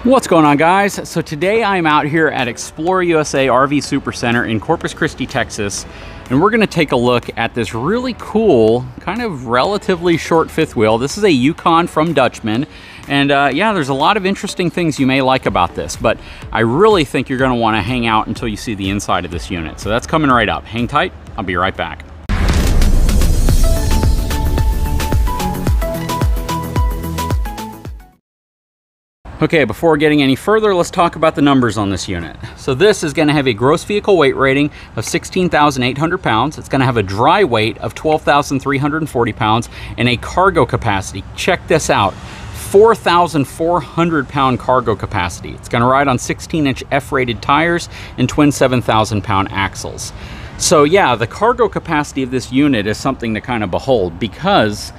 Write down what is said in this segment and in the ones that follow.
What's going on, guys? So today I'm out here at Explore USA RV Supercenter in Corpus Christi, Texas, and we're going to take a look at this really cool, kind of relatively short fifth wheel. This is a Yukon from Dutchmen, and yeah, there's a lot of interesting things you may like about this, but I really think you're going to want to hang out until you see the inside of this unit. So that's coming right up. Hang tight. I'll be right back. Okay, before getting any further, let's talk about the numbers on this unit. So this is going to have a gross vehicle weight rating of 16,800 pounds. It's going to have a dry weight of 12,340 pounds and a cargo capacity. Check this out. 4,400 pound cargo capacity. It's going to ride on 16-inch F-rated tires and twin 7,000 pound axles. So yeah, the cargo capacity of this unit is something to kind of behold, because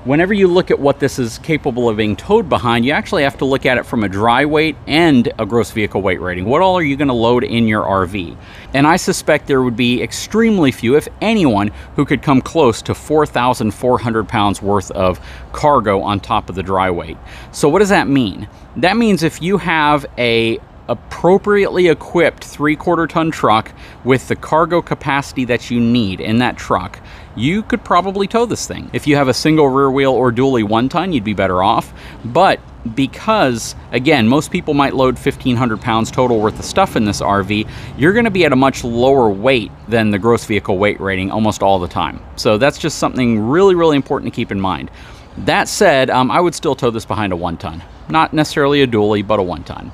whenever you look at what this is capable of being towed behind, you actually have to look at it from a dry weight and a gross vehicle weight rating. What all are you going to load in your RV? And I suspect there would be extremely few, if anyone, who could come close to 4,400 pounds worth of cargo on top of the dry weight. So what does that mean? That means if you have a appropriately equipped 3/4 ton truck with the cargo capacity that you need in that truck, you could probably tow this thing. If you have a single rear wheel or dually 1 ton, you'd be better off. But because, again, most people might load 1,500 pounds total worth of stuff in this RV, you're going to be at a much lower weight than the gross vehicle weight rating almost all the time. So that's just something really, really important to keep in mind. That said, I would still tow this behind a 1 ton. Not necessarily a dually, but a 1 ton.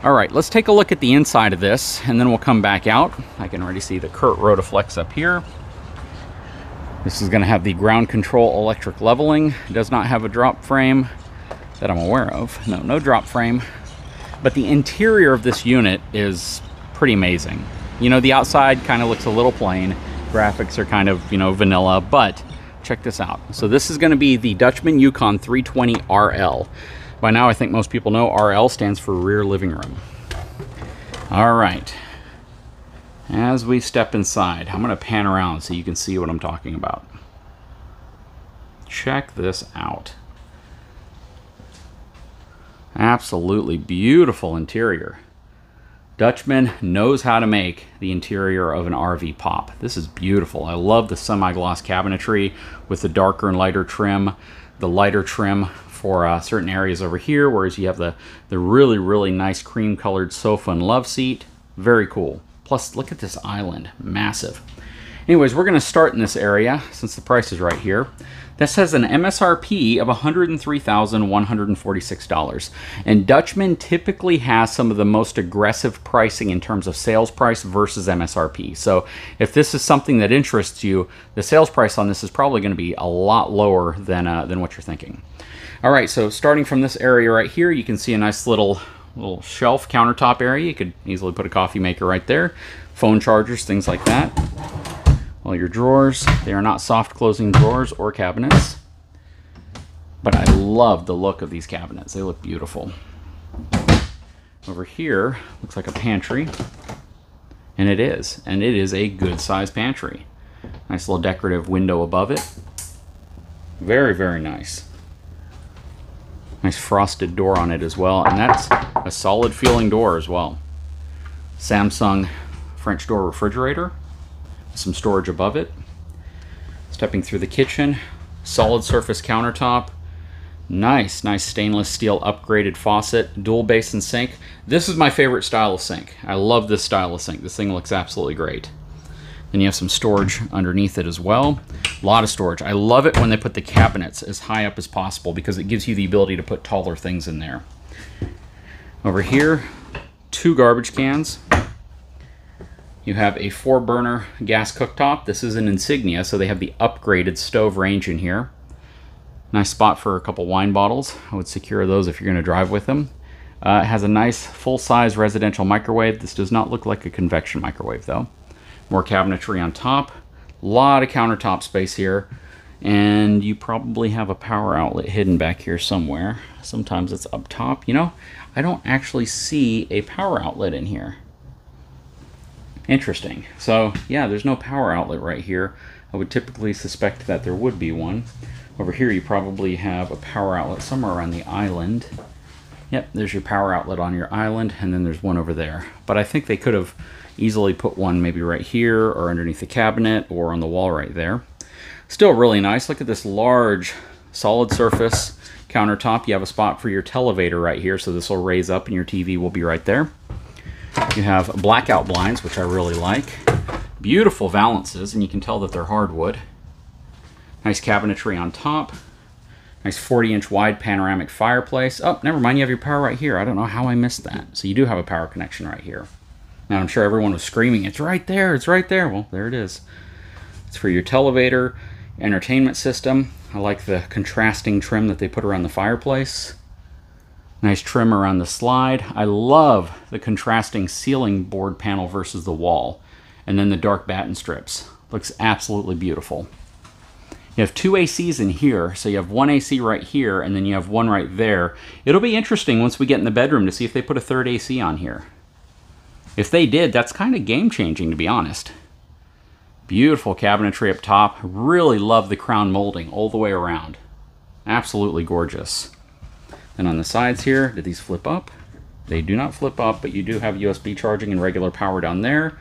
All right, let's take a look at the inside of this, and then we'll come back out. I can already see the Kurt Rotaflex up here. This is going to have the ground control electric leveling. It does not have a drop frame that I'm aware of. No drop frame. But the interior of this unit is pretty amazing. You know, the outside kind of looks a little plain. Graphics are kind of, you know, vanilla, but check this out. So this is going to be the Dutchmen Yukon 320 RL. By now, I think most people know RL stands for rear living room. All right. As we step inside, I'm going to pan around so you can see what I'm talking about. Check this out. Absolutely beautiful interior. Dutchmen knows how to make the interior of an RV pop. This is beautiful. I love the semi-gloss cabinetry with the darker and lighter trim. The lighter trim for certain areas over here, whereas you have the really, really nice cream-colored sofa and love seat. Very cool. Plus, look at this island. Massive. Anyways, we're going to start in this area, since the price is right here. This has an MSRP of $103,146. And Dutchmen typically has some of the most aggressive pricing in terms of sales price versus MSRP. So if this is something that interests you, the sales price on this is probably going to be a lot lower than what you're thinking. All right, so starting from this area right here, you can see a nice little shelf countertop area. You could easily put a coffee maker right there, phone chargers, things like that. All your drawers, they are not soft closing drawers or cabinets, but I love the look of these cabinets. They look beautiful. Over here, looks like a pantry, and it is a good sized pantry. Nice little decorative window above it. Very, very nice. Nice frosted door on it as well, and that's a solid feeling door as well. Samsung French door refrigerator, some storage above it. Stepping through the kitchen, solid surface countertop, nice stainless steel upgraded faucet, dual basin sink. This is my favorite style of sink. I love this style of sink. This thing looks absolutely great. Then you have some storage underneath it as well. A lot of storage. I love it when they put the cabinets as high up as possible because it gives you the ability to put taller things in there. Over here, 2 garbage cans. You have a 4-burner gas cooktop. This is an Insignia, so they have the upgraded stove range in here. Nice spot for a couple wine bottles. I would secure those if you're going to drive with them. It has a nice full-size residential microwave. This does not look like a convection microwave, though. More cabinetry on top. A lot of countertop space here. And you probably have a power outlet hidden back here somewhere. Sometimes it's up top. You know, I don't actually see a power outlet in here. Interesting. So, yeah, there's no power outlet right here. I would typically suspect that there would be one. Over here you probably have a power outlet somewhere around the island. Yep, there's your power outlet on your island, and then there's one over there. But I think they could have easily put one maybe right here or underneath the cabinet or on the wall right there. Still really nice. Look at this large solid surface countertop. You have a spot for your televator right here, so this will raise up and your TV will be right there. You have blackout blinds, which I really like. Beautiful valances, and you can tell that they're hardwood. Nice cabinetry on top. Nice 40-inch wide panoramic fireplace. Oh, never mind, you have your power right here. I don't know how I missed that. So you do have a power connection right here. Now, I'm sure everyone was screaming, it's right there, it's right there. Well, there it is. It's for your televator, entertainment system. I like the contrasting trim that they put around the fireplace. Nice trim around the slide. I love the contrasting ceiling board panel versus the wall. And then the dark batten strips. Looks absolutely beautiful. You have two ACs in here, so you have one AC right here, and then you have one right there. It'll be interesting once we get in the bedroom to see if they put a third AC on here. If they did, that's kind of game-changing, to be honest. Beautiful cabinetry up top. Really love the crown molding all the way around. Absolutely gorgeous. Then on the sides here, did these flip up? They do not flip up, but you do have USB charging and regular power down there.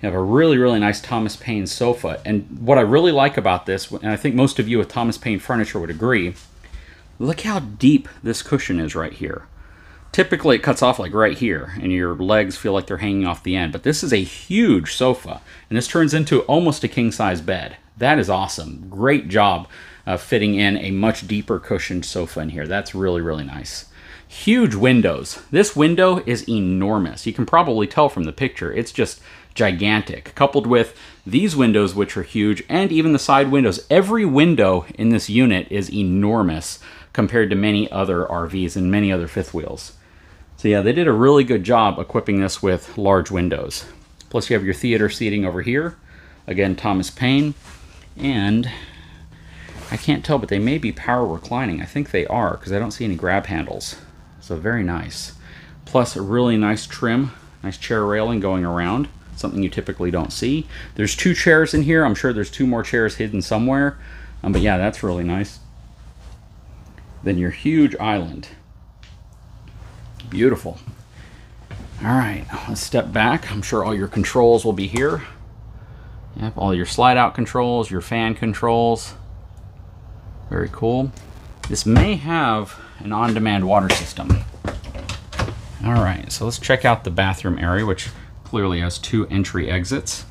You have a really, really nice Thomas Paine sofa. And what I really like about this, and I think most of you with Thomas Paine furniture would agree, look how deep this cushion is right here. Typically it cuts off like right here, and your legs feel like they're hanging off the end. But this is a huge sofa, and this turns into almost a king-size bed. That is awesome. Great job fitting in a much deeper cushioned sofa in here. That's really, really nice. Huge windows. This window is enormous. You can probably tell from the picture. It's just gigantic, coupled with these windows, which are huge, and even the side windows. Every window in this unit is enormous compared to many other RVs and many other fifth wheels. So yeah, they did a really good job equipping this with large windows. Plus you have your theater seating over here. Again, Thomas Paine. And I can't tell, but they may be power reclining. I think they are, because I don't see any grab handles. So very nice. Plus a really nice trim, nice chair railing going around. Something you typically don't see. There's two chairs in here. I'm sure there's two more chairs hidden somewhere. But yeah, that's really nice. Then your huge island. Beautiful. All right, let's step back. I'm sure all your controls will be here. Yep, all your slide out controls, your fan controls. Very cool. This may have an on-demand water system. All right, so let's check out the bathroom area, which clearly has two entry exits.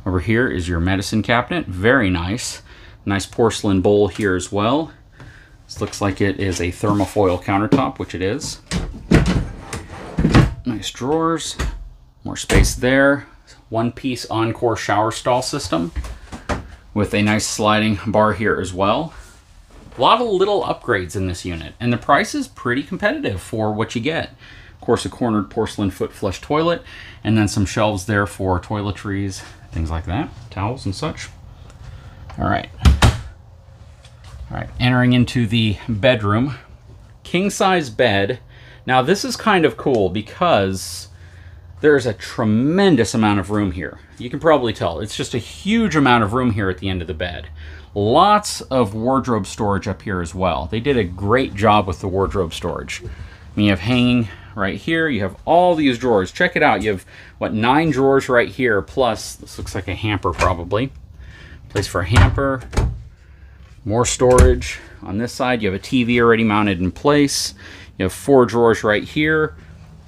Over here is your medicine cabinet. Very nice. Nice porcelain bowl here as well. This looks like it is a thermofoil countertop, which it is. Nice drawers. More space there. One-piece Encore shower stall system with a nice sliding bar here as well. A lot of little upgrades in this unit, and the price is pretty competitive for what you get. Of course, a cornered porcelain foot flush toilet, and then some shelves there for toiletries, things like that, towels and such. All right, entering into the bedroom. King-size bed. Now this is kind of cool because there's a tremendous amount of room here. You can probably tell. It's just a huge amount of room here at the end of the bed. Lots of wardrobe storage up here as well. They did a great job with the wardrobe storage. I mean, you have hanging right here. You have all these drawers. Check it out. You have, what, 9 drawers right here, plus this looks like a hamper probably. Place for a hamper. More storage. On this side, you have a TV already mounted in place. You have 4 drawers right here.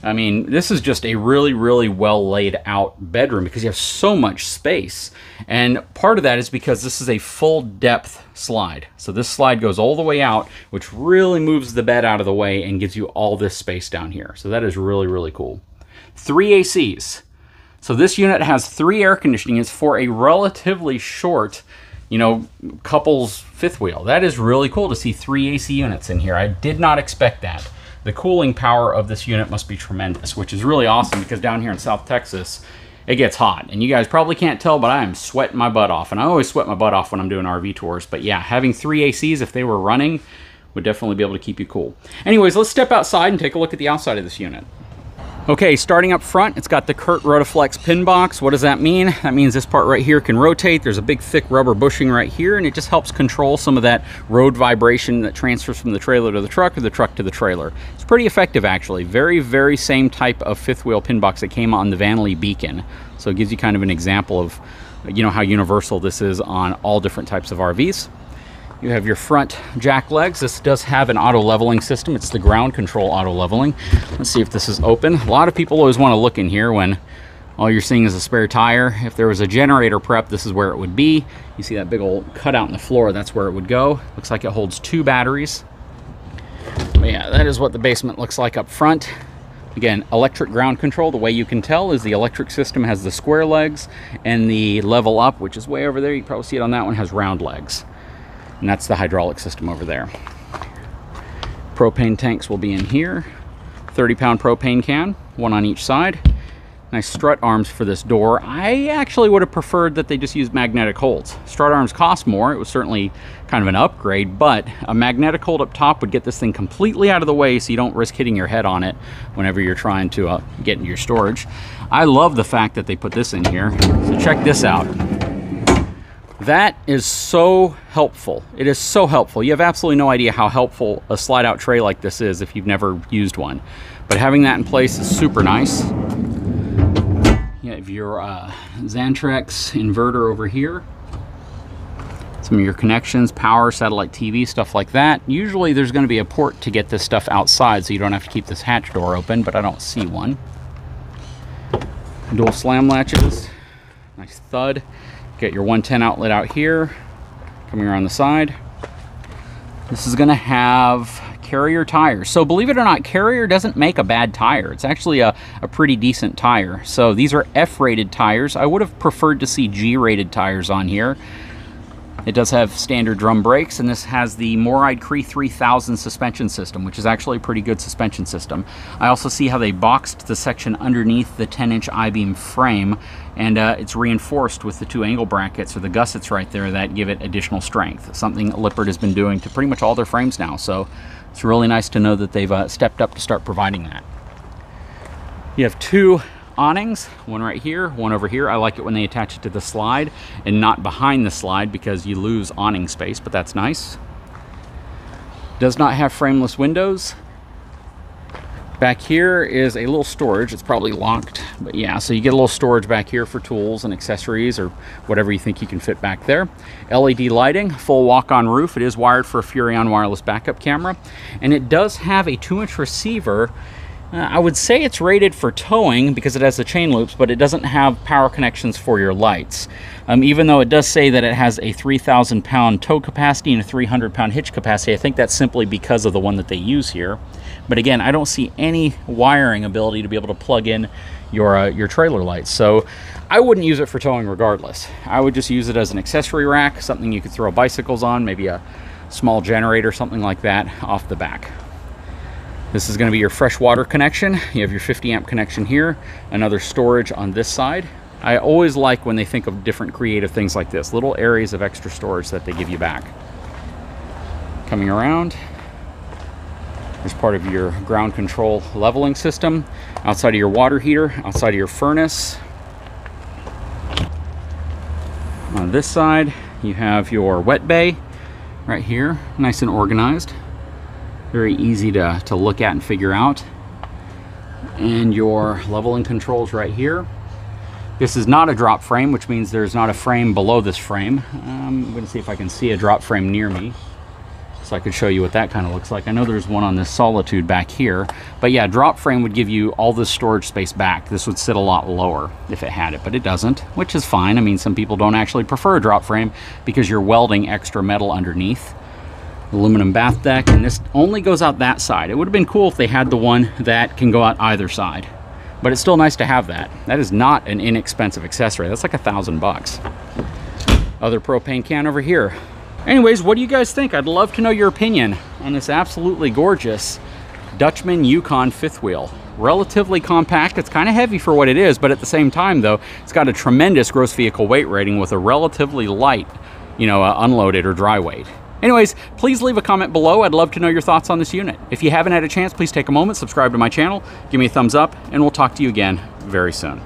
I mean, this is just a really, really well laid out bedroom because you have so much space. And part of that is because this is a full depth slide. So this slide goes all the way out, which really moves the bed out of the way and gives you all this space down here. So that is really, really cool. 3 ACs. So this unit has 3 air conditioning. It's for a relatively short, you know, couple's fifth wheel. That is really cool to see 3 AC units in here. I did not expect that. The cooling power of this unit must be tremendous, which is really awesome because down here in South Texas, it gets hot. And you guys probably can't tell, but I am sweating my butt off. And I always sweat my butt off when I'm doing RV tours. But yeah, having 3 ACs, if they were running, would definitely be able to keep you cool. Anyways, let's step outside and take a look at the outside of this unit. Okay, starting up front, it's got the Kurt Rotaflex pin box. What does that mean? That means this part right here can rotate. There's a big thick rubber bushing right here, and it just helps control some of that road vibration that transfers from the trailer to the truck or the truck to the trailer. It's pretty effective, actually. Very, very same type of fifth wheel pin box that came on the Vanley Beacon. So it gives you kind of an example of, you know, how universal this is on all different types of RVs. You have your front jack legs. This does have an auto leveling system. It's the ground control auto leveling. Let's see if this is open. A lot of people always want to look in here when all you're seeing is a spare tire. If there was a generator prep, this is where it would be. You see that big old cutout in the floor, that's where it would go. Looks like it holds 2 batteries. But yeah, that is what the basement looks like up front. Again, electric ground control. The way you can tell is the electric system has the square legs, and the level up, which is way over there, you can probably see it on that one, has round legs. And that's the hydraulic system over there. Propane tanks will be in here. 30-pound propane can, 1 on each side. Nice strut arms for this door. I actually would have preferred that they just used magnetic holds. Strut arms cost more. It was certainly kind of an upgrade, but a magnetic hold up top would get this thing completely out of the way so you don't risk hitting your head on it whenever you're trying to get into your storage. I love the fact that they put this in here. So check this out. That is so helpful. It is so helpful. You have absolutely no idea how helpful a slide out tray like this is if you've never used one. But having that in place is super nice. You have your Xantrex inverter over here. Some of your connections, power, satellite TV, stuff like that. Usually there's going to be a port to get this stuff outside so you don't have to keep this hatch door open, but I don't see one. Dual slam latches. Nice thud. Get your 110 outlet out here, coming around the side. This is gonna have Carrier tires. So believe it or not, Carrier doesn't make a bad tire. It's actually a pretty decent tire. So these are F-rated tires. I would have preferred to see G-rated tires on here. It does have standard drum brakes, and this has the Moride Cree 3000 suspension system, which is actually a pretty good suspension system. I also see how they boxed the section underneath the 10-inch I-beam frame, and it's reinforced with the 2 angle brackets, or the gussets right there, that give it additional strength, something Lippert has been doing to pretty much all their frames now. So it's really nice to know that they've stepped up to start providing that. You have 2 awnings, one right here, one over here. I like it when they attach it to the slide and not behind the slide because you lose awning space, but that's nice. Does not have frameless windows. Back here is a little storage. It's probably locked, but yeah, so you get a little storage back here for tools and accessories or whatever you think you can fit back there. LED lighting, full walk-on roof. It is wired for a Furrion wireless backup camera, and it does have a 2-inch receiver. I would say it's rated for towing because it has the chain loops, but it doesn't have power connections for your lights. Even though it does say that it has a 3,000-pound tow capacity and a 300-pound hitch capacity, I think that's simply because of the one that they use here. But again, I don't see any wiring ability to be able to plug in your trailer lights. So I wouldn't use it for towing regardless. I would just use it as an accessory rack, something you could throw bicycles on, maybe a small generator, something like that off the back. This is going to be your fresh water connection. You have your 50 amp connection here, another storage on this side. I always like when they think of different creative things like this, little areas of extra storage that they give you back. Coming around, there's part of your ground control leveling system, outside of your water heater, outside of your furnace. On this side, you have your wet bay right here, nice and organized. Very easy to look at and figure out. And your leveling controls right here. This is not a drop frame, which means there's not a frame below this frame. I'm going to see if I can see a drop frame near me, so I could show you what that kind of looks like. I know there's one on this Solitude back here, but yeah, drop frame would give you all this storage space back. This would sit a lot lower if it had it, but it doesn't, which is fine. I mean, some people don't actually prefer a drop frame because you're welding extra metal underneath. Aluminum bath deck, and this only goes out that side. It would have been cool if they had the one that can go out either side, but it's still nice to have that. That is not an inexpensive accessory. That's like $1,000. Other propane can over here. Anyways, what do you guys think? I'd love to know your opinion on this absolutely gorgeous Dutchmen Yukon fifth wheel. Relatively compact. It's kind of heavy for what it is, but at the same time though, it's got a tremendous gross vehicle weight rating with a relatively light, unloaded or dry weight. Anyways, please leave a comment below. I'd love to know your thoughts on this unit. If you haven't had a chance, please take a moment, subscribe to my channel, give me a thumbs up, and we'll talk to you again very soon.